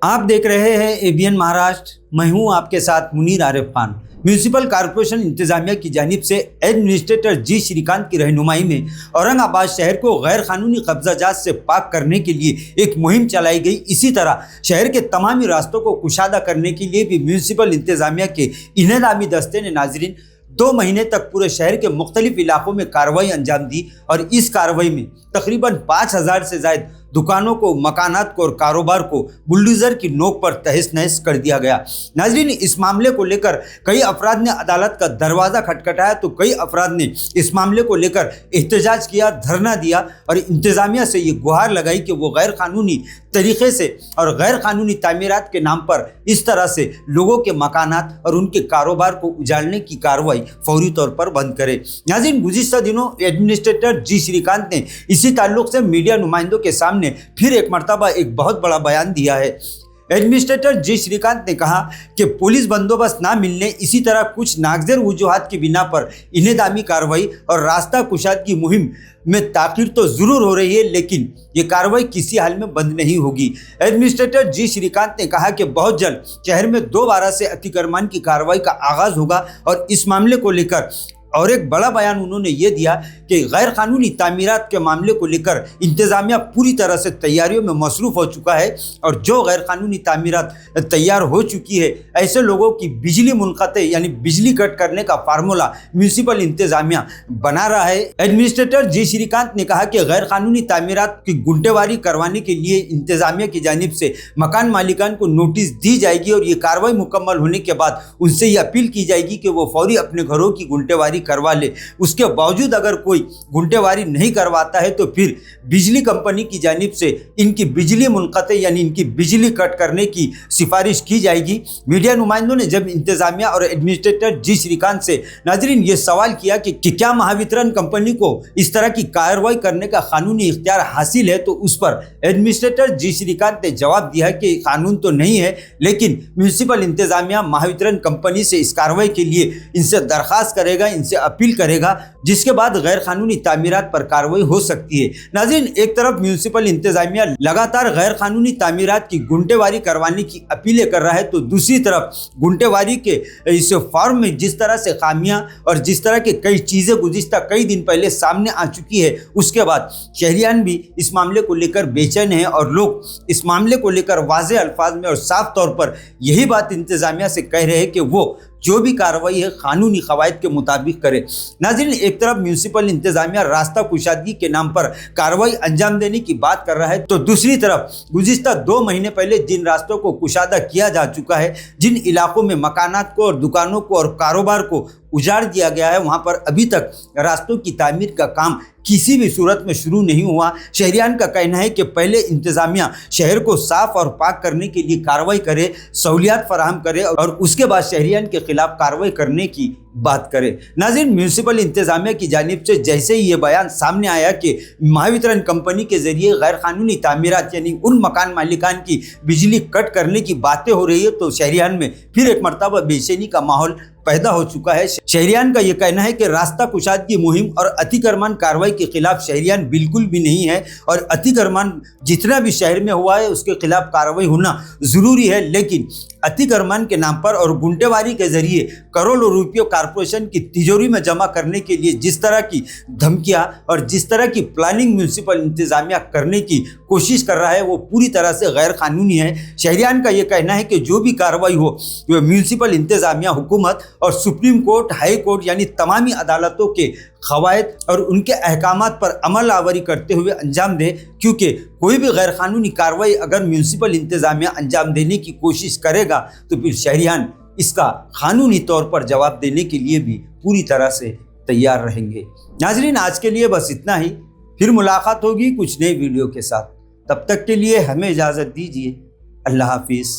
आप देख रहे हैं एबीएन महाराष्ट्र। मैं हूं आपके साथ मुनीर आरिफ खान। म्यूनिसिपल कॉरपोरेशन इंतजामिया की जानिब से एडमिनिस्ट्रेटर जी श्रीकांत की रहनुमाई में औरंगाबाद शहर को गैर कानूनी कब्जाजात से पाक करने के लिए एक मुहिम चलाई गई। इसी तरह शहर के तमामी रास्तों को कुशादा करने के लिए भी म्यूनिसिपल इंतजामिया के इनेदामी दस्ते ने नाजरीन 2 महीने तक पूरे शहर के मुख्तलिफ इलाकों में कार्रवाई अंजाम दी और इस कार्रवाई में तकरीबन 5000 से ज़ायद दुकानों को, मकानात को और कारोबार को बुलडोजर की नोक पर तहस नहस कर दिया गया। नाजरीन, इस मामले को लेकर कई अफराद ने अदालत का दरवाज़ा खटखटाया तो कई अफराद ने इस मामले को लेकर एहतजाज किया, धरना दिया और इंतज़ामिया से ये गुहार लगाई कि वो गैर कानूनी तरीके से और गैर कानूनी तामीरात के नाम पर इस तरह से लोगों के मकानात और उनके कारोबार को उजाड़ने की कार्रवाई फौरी तौर पर बंद करे। नाज़रीन, गुज़िश्ता दिनों एडमिनिस्ट्रेटर जी श्रीकांत ने इसी ताल्लुक से मीडिया नुमाइंदों के सामने फिर एक मरतबा एक बहुत बड़ा बयान दिया है। एडमिनिस्ट्रेटर जी श्रीकांत ने कहा कि पुलिस बंदोबस्त ना मिलने, इसी तरह कुछ नागज़र वजूहात की बिना पर इनेदामी कार्रवाई और रास्ता कुशाद की मुहिम में ताख़ीर तो ज़रूर हो रही है, लेकिन ये कार्रवाई किसी हाल में बंद नहीं होगी। एडमिनिस्ट्रेटर जी श्रीकांत ने कहा कि बहुत जल्द शहर में दोबारा से अतिक्रमण की कार्रवाई का आगाज़ होगा और इस मामले को लेकर और एक बड़ा बयान उन्होंने ये दिया कि गैर कानूनी तामीरात के मामले को लेकर इंतज़ामिया पूरी तरह से तैयारियों में मसरूफ़ हो चुका है और जो गैर कानूनी तामीरात तैयार हो चुकी है ऐसे लोगों की बिजली मुनक़ते यानी बिजली कट करने का फार्मूला म्यूनिसिपल इंतज़ामिया बना रहा है। एडमिनिस्ट्रेटर जी श्रीकांत ने कहा कि गैर कानूनी तामीरात की गुंटेवारी करवाने के लिए इंतज़ामिया की जानिब से मकान मालिकान को नोटिस दी जाएगी और ये कार्रवाई मुकम्मल होने के बाद उनसे ये अपील की जाएगी कि वो फौरी अपने घरों की गुंटेवारी करवा ले। उसके बावजूद अगर कोई गुंटेवारी नहीं करवाता है तो फिर बिजली कंपनी की जानिब से इनकी बिजली मुनक़ते यानी इनकी बिजली कट करने की सिफारिश की जाएगी। मीडिया नुमाइंदों ने जब इंतज़ामिया और एडमिनिस्ट्रेटर जी श्रीकांत से नाजरीन ये सवाल किया कि क्या महावितरण कंपनी को इस तरह की कार्रवाई करने का कानूनी इख्तियार हासिल है, तो उस पर एडमिनिस्ट्रेटर जी श्रीकांत ने जवाब दिया कि कानून तो नहीं है, लेकिन म्यूनिसिपल इंतज़ामिया महावितरण कंपनी से इस कार्रवाई के लिए इनसे दरख्वास्त करेगा, इनसे अपील करेगा, जिसके बाद गैर कानूनी तामीरात पर कार्रवाई हो सकती है। नाज़रीन, एक तरफ म्यूनिसिपल इंतज़ामिया लगातार गैर कानूनी तामीरात की गुंटेवारी करवाने की अपीलें कर रहा है, तो दूसरी तरफ गुंटेवारी के इस फॉर्म में जिस तरह से खामियां और जिस तरह के कई चीज़ें गुज़िश्ता कई दिन पहले सामने आ चुकी है, उसके बाद शहरियान भी इस मामले को लेकर बेचैन हैं और लोग इस मामले को लेकर वाज़ेह अल्फाज में और साफ तौर पर यही बात इंतज़ामिया से कह रहे हैं कि वो जो भी कार्रवाई है कानूनी क़वायद के मुताबिक करे। नाज़रीन, एक तरफ म्यूनिसिपल इंतज़ामिया रास्ता कुशादगी के नाम पर कार्रवाई अंजाम देने की बात कर रहा है, तो दूसरी तरफ गुज़िश्ता 2 महीने पहले जिन रास्तों को कुशादा किया जा चुका है, जिन इलाकों में मकानात को और दुकानों को और कारोबार को उजाड़ दिया गया है, वहाँ पर अभी तक रास्तों की तामीर का काम किसी भी सूरत में शुरू नहीं हुआ। शहरियान का कहना है कि पहले इंतज़ामिया शहर को साफ और पाक करने के लिए कार्रवाई करे, सहूलियात फराहम करे और उसके बाद शहरियान के खिलाफ कार्रवाई करने की बात करें। नाज़रीन, म्यूनिसिपल इंतज़ामिया की जानिब से जैसे ही ये बयान सामने आया कि महावितरण कंपनी के ज़रिए गैर कानूनी तामीरात यानी उन मकान मालिकान की बिजली कट करने की बातें हो रही है, तो शहरियान में फिर एक मरतबा बेचैनी का माहौल पैदा हो चुका है। शहरियान का ये कहना है कि रास्ता कुशाद की मुहिम और अतिक्रमण कार्रवाई के खिलाफ शहरियान बिल्कुल भी नहीं है और अतिक्रमण जितना भी शहर में हुआ है उसके खिलाफ कार्रवाई होना ज़रूरी है, लेकिन अतिक्रमण के नाम पर और गुंटेवारी के जरिए करोड़ों रुपयों कॉरपोरेशन की तिजोरी में जमा करने के लिए जिस तरह की धमकियां और जिस तरह की प्लानिंग म्यूनिसिपल इंतज़ामिया करने की कोशिश कर रहा है वो पूरी तरह से गैर कानूनी है। शहरियान का ये कहना है कि जो भी कार्रवाई हो वो म्यूनिसिपल इंतज़ामिया, हुकूमत और सुप्रीम कोर्ट, हाई कोर्ट यानी तमामी अदालतों के क़वायद और उनके अहकामात पर अमल आवरी करते हुए अंजाम दे, क्योंकि कोई भी गैर कानूनी कार्रवाई अगर म्यूनिसिपल इंतज़ामिया अंजाम देने की कोशिश करेगा तो फिर शहरियान इसका कानूनी तौर पर जवाब देने के लिए भी पूरी तरह से तैयार रहेंगे। नाज़रीन, आज के लिए बस इतना ही, फिर मुलाकात होगी कुछ नई वीडियो के साथ। तब तक के लिए हमें इजाज़त दीजिए। अल्लाह हाफिज़।